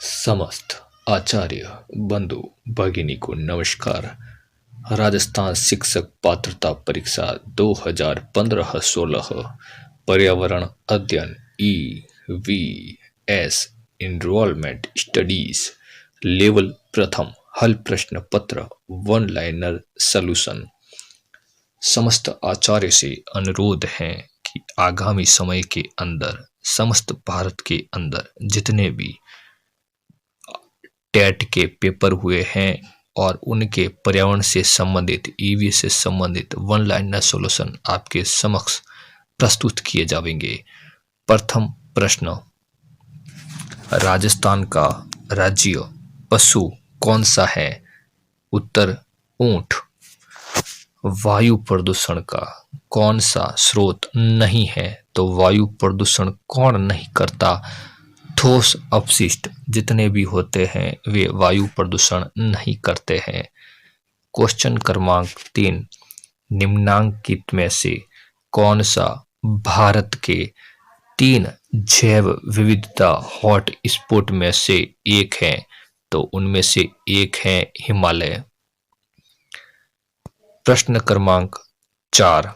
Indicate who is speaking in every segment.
Speaker 1: समस्त आचार्य बंधु भगिनी को नमस्कार। राजस्थान शिक्षक पात्रता परीक्षा 2015-16 पर्यावरण अध्ययन EVS इनरोलमेंट स्टडीज लेवल प्रथम हल प्रश्न पत्र वन लाइनर सॉल्यूशन। समस्त आचार्य से अनुरोध है कि आगामी समय के अंदर समस्त भारत के अंदर जितने भी टेट के पेपर हुए हैं और उनके पर्यावरण से संबंधित ईवी से संबंधित वन लाइनर सॉल्यूशन आपके समक्ष प्रस्तुत किए जाएंगे। प्रथम प्रश्न, राजस्थान का राज्य पशु कौन सा है? उत्तर ऊंट। वायु प्रदूषण का कौन सा स्रोत नहीं है? तो वायु प्रदूषण कौन नहीं करता? ठोस अपशिष्ट जितने भी होते हैं वे वायु प्रदूषण नहीं करते हैं। क्वेश्चन क्रमांक 3, निम्नांकित में से कौन सा भारत के 3 जैव विविधता हॉट स्पॉट में से एक है? तो उनमें से एक है हिमालय। प्रश्न क्रमांक 4,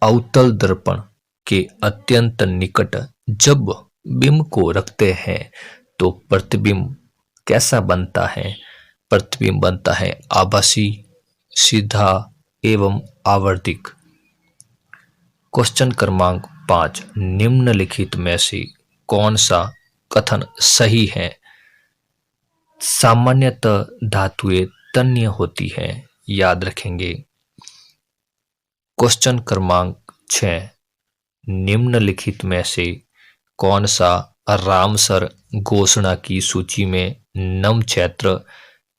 Speaker 1: अवतल दर्पण के अत्यंत निकट जब बिंब को रखते हैं तो प्रतिबिंब कैसा बनता है? प्रतिबिंब बनता है आभासी, सीधा एवं आवर्तिक। क्वेश्चन क्रमांक 5, निम्नलिखित में से कौन सा कथन सही है? सामान्यतः धातुएं तन्य होती है, याद रखेंगे। क्वेश्चन क्रमांक 6, निम्नलिखित में से कौन सा रामसर घोषणा की सूची में नम क्षेत्र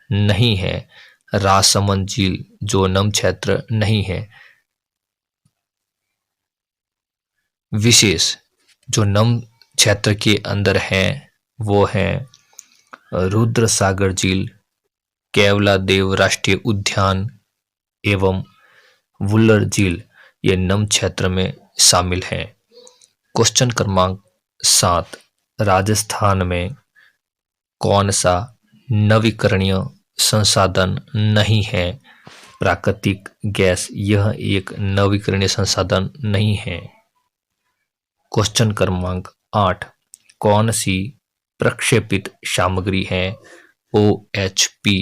Speaker 1: नहीं है? राजसमंद झील जो नम क्षेत्र नहीं है। विशेष जो नम क्षेत्र के अंदर है वो है रुद्र सागर झील, केवलादेव राष्ट्रीय उद्यान एवं वुलर झील, ये नम क्षेत्र में शामिल हैं। क्वेश्चन क्रमांक 7, राजस्थान में कौन सा नवीकरणीय संसाधन नहीं है? प्राकृतिक गैस यह एक नवीकरणीय संसाधन नहीं है। क्वेश्चन क्रमांक 8, कौन सी प्रक्षेपित सामग्री है? OHP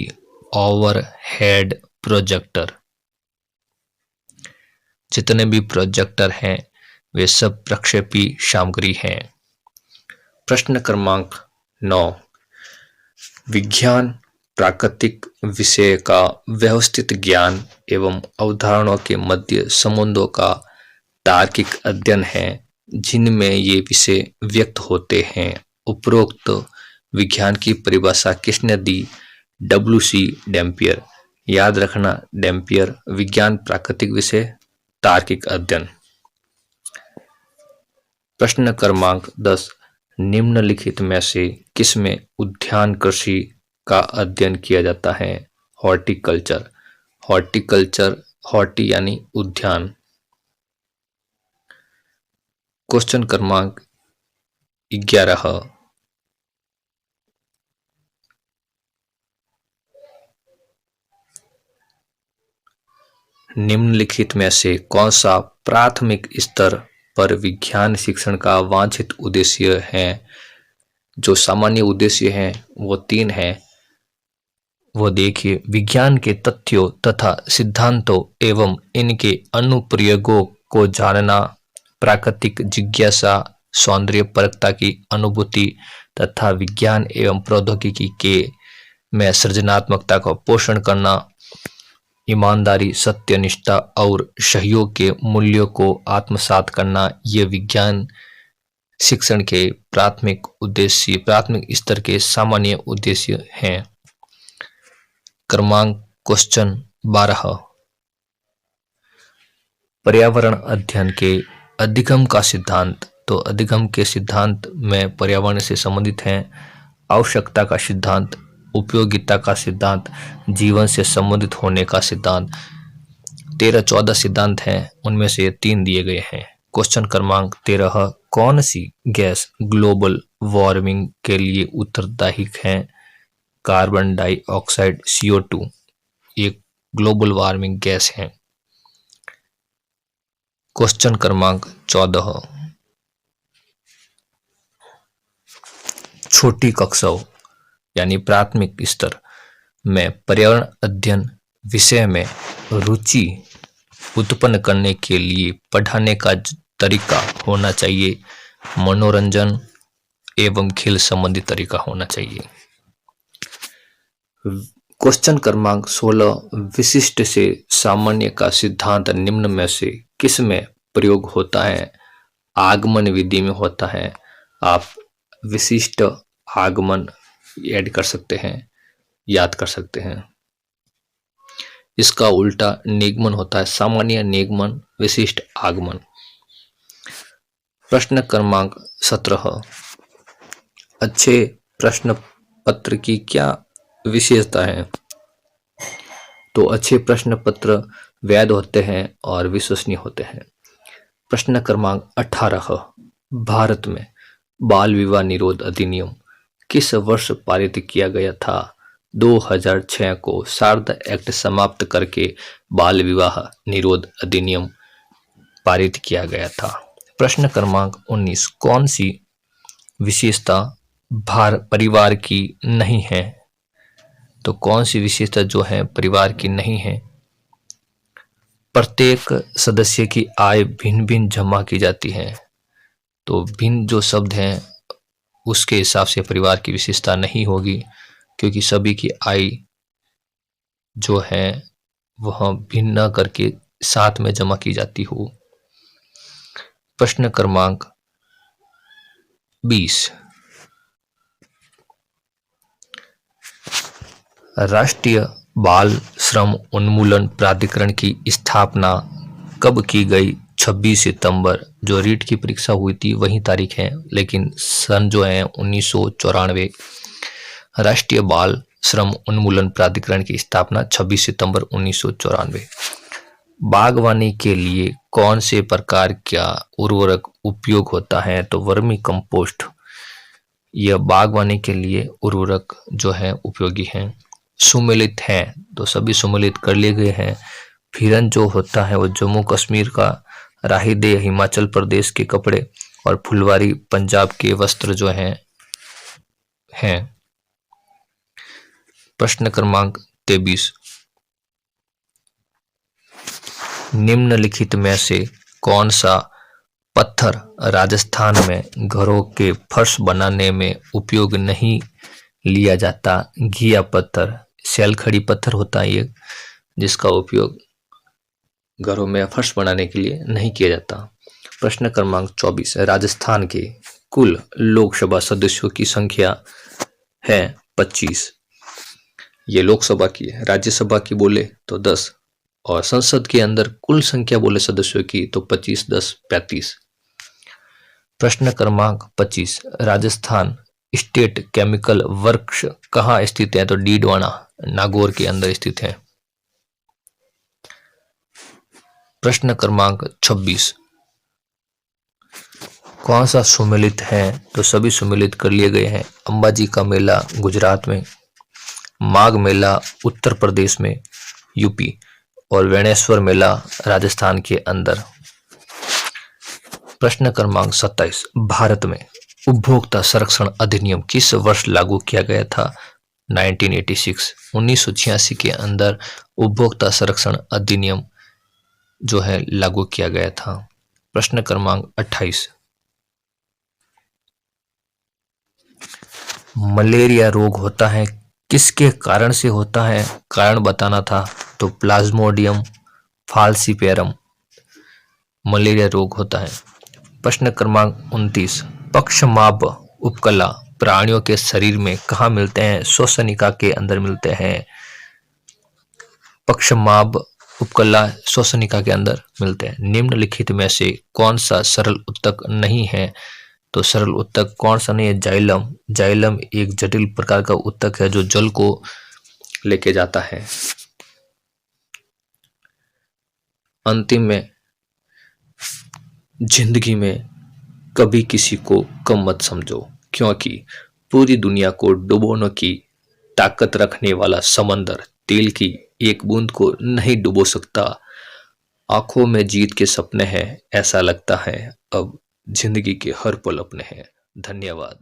Speaker 1: overhead projector. जितने भी प्रोजेक्टर हैं वे सब प्रक्षेपी सामग्री हैं। प्रश्न क्रमांक 9, विज्ञान प्राकृतिक विषय का व्यवस्थित ज्ञान एवं अवधारणाओं के मध्य संबंधों का तार्किक अध्ययन है जिनमें ये विषय व्यक्त होते हैं। उपरोक्त विज्ञान की परिभाषा किसने दी? WC Dampier. याद रखना, डैम्पियर विज्ञान प्राकृतिक विषय तार्किक अध्ययन। प्रश्न क्रमांक 10, निम्नलिखित में से किसमें उद्यान कृषि का अध्ययन किया जाता है? हॉर्टिकल्चर। हॉर्टिकल्चर, हॉर्टी यानी उद्यान। क्वेश्चन क्रमांक 11, निम्नलिखित में से कौन सा प्राथमिक स्तर पर विज्ञान शिक्षण का वांछित उद्देश्य है? जो सामान्य उद्देश्य हैं वो 3 हैं। वो देखिए, विज्ञान के तथ्यों तथा सिद्धांतों एवं इनके अनुप्रयोगों को जानना, प्राकृतिक जिज्ञासा, सौंदर्य परकता की अनुभूति तथा विज्ञान एवं प्रौद्योगिकी के में सृजनात्मकता का पोषण करना, ईमानदारी, सत्यनिष्ठा और सहयोग के मूल्यों को आत्मसात करना, ये विज्ञान शिक्षण के प्राथमिक उद्देश्य, प्राथमिक स्तर के सामान्य उद्देश्य हैं। क्रमांक क्वेश्चन 12, पर्यावरण अध्ययन के अधिगम का सिद्धांत। तो अधिगम के सिद्धांत में पर्यावरण से संबंधित हैं आवश्यकता का सिद्धांत, उपयोगिता का सिद्धांत, जीवन से संबंधित होने का सिद्धांत। 13-14 सिद्धांत हैं, उनमें से 3 दिए गए हैं। क्वेश्चन क्रमांक 13, कौन सी गैस ग्लोबल वार्मिंग के लिए उत्तरदायी है? कार्बन डाइऑक्साइड CO2 एक ग्लोबल वार्मिंग गैस है। क्वेश्चन क्रमांक 14, छोटी कक्षाओं यानी प्राथमिक स्तर में पर्यावरण अध्ययन विषय में रुचि उत्पन्न करने के लिए पढ़ाने का तरीका होना चाहिए मनोरंजन एवं खेल संबंधी तरीका होना चाहिए। क्वेश्चन क्रमांक 16, विशिष्ट से सामान्य का सिद्धांत निम्न में से किस में प्रयोग होता है? आगमन विधि में होता है। आप विशिष्ट आगमन ऐड कर सकते हैं, याद कर सकते हैं। इसका उल्टा निगमन होता है, सामान्य निगमन विशिष्ट आगमन। प्रश्न क्रमांक 17, अच्छे प्रश्न पत्र की क्या विशेषता है? तो अच्छे प्रश्न पत्र वैध होते हैं और विश्वसनीय होते हैं। प्रश्न क्रमांक 18, भारत में बाल विवाह निरोध अधिनियम किस वर्ष पारित किया गया था? 2006 को शारदा एक्ट समाप्त करके बाल विवाह निरोध अधिनियम पारित किया गया था। प्रश्न क्रमांक 19, कौन सी विशेषता परिवार की नहीं है? तो कौन सी विशेषता जो है परिवार की नहीं है? प्रत्येक सदस्य की आय भिन्न भिन्न जमा की जाती है। तो भिन्न जो शब्द हैं उसके हिसाब से परिवार की विशेषता नहीं होगी, क्योंकि सभी की आय जो है वह भिन्न करके साथ में जमा की जाती हो। प्रश्न क्रमांक 20, राष्ट्रीय बाल श्रम उन्मूलन प्राधिकरण की स्थापना कब की गई? 26 सितंबर। जो रीट की परीक्षा हुई थी वही तारीख है, लेकिन सन जो है 1994। राष्ट्रीय बाल श्रम उन्मूलन प्राधिकरण की स्थापना 26 सितंबर 1994। बागवानी के लिए कौन से प्रकार का उर्वरक उपयोग होता है? तो वर्मी कंपोस्ट यह बागवानी के लिए उर्वरक जो है उपयोगी है। सुमेलित है तो सभी सुमेलित कर लिए गए हैं। फिरन जो होता है वो जम्मू कश्मीर का, राहीदे हिमाचल प्रदेश के कपड़े और फुलवारी पंजाब के वस्त्र जो हैं। प्रश्न क्रमांक 23, निम्नलिखित में से कौन सा पत्थर राजस्थान में घरों के फर्श बनाने में उपयोग नहीं लिया जाता? घिया पत्थर, सैलखड़ी पत्थर होता है ये, जिसका उपयोग घरों में फर्श बनाने के लिए नहीं किया जाता। प्रश्न क्रमांक 24, राजस्थान के कुल लोकसभा सदस्यों की संख्या है 25। ये लोकसभा की है। राज्यसभा की बोले तो 10 और संसद के अंदर कुल संख्या बोले सदस्यों की तो 25, 10, 35। प्रश्न क्रमांक 25, राजस्थान स्टेट केमिकल वर्क्स कहाँ स्थित है? तो डीडवाना नागौर के अंदर स्थित है। प्रश्न क्रमांक 26, कौन सा सुमेलित है? तो सभी सुमेलित कर लिए गए हैं। अंबाजी का मेला गुजरात में, माघ मेला उत्तर प्रदेश में यूपी और वेणेश्वर मेला राजस्थान के अंदर। प्रश्न क्रमांक 27, भारत में उपभोक्ता संरक्षण अधिनियम किस वर्ष लागू किया गया था? 1986। 1986 के अंदर उपभोक्ता संरक्षण अधिनियम जो है लागू किया गया था। प्रश्न क्रमांक 28, मलेरिया रोग होता है किसके कारण से होता है? कारण बताना था तो प्लाज्मोडियम फाल्सिपेरम मलेरिया रोग होता है। प्रश्न क्रमांक 29, पक्षमाप उपकला प्राणियों के शरीर में कहाँ मिलते हैं? श्वसनिका के अंदर मिलते हैं। पक्षमाप उपकला श्वसनिका के अंदर मिलते हैं। निम्नलिखित में से कौन सा सरल उत्तक नहीं है? तो सरल उत्तक कौन सा नहीं है? जाइलम। जाइलम एक जटिल प्रकार का उत्तक है जो जल को लेके जाता है। अंतिम में जिंदगी में कभी किसी को कम मत समझो, क्योंकि पूरी दुनिया को डुबोने की ताकत रखने वाला समंदर तेल की एक बूंद को नहीं डुबो सकता। आंखों में जीत के सपने हैं, ऐसा लगता है अब जिंदगी के हर पल अपने हैं। धन्यवाद।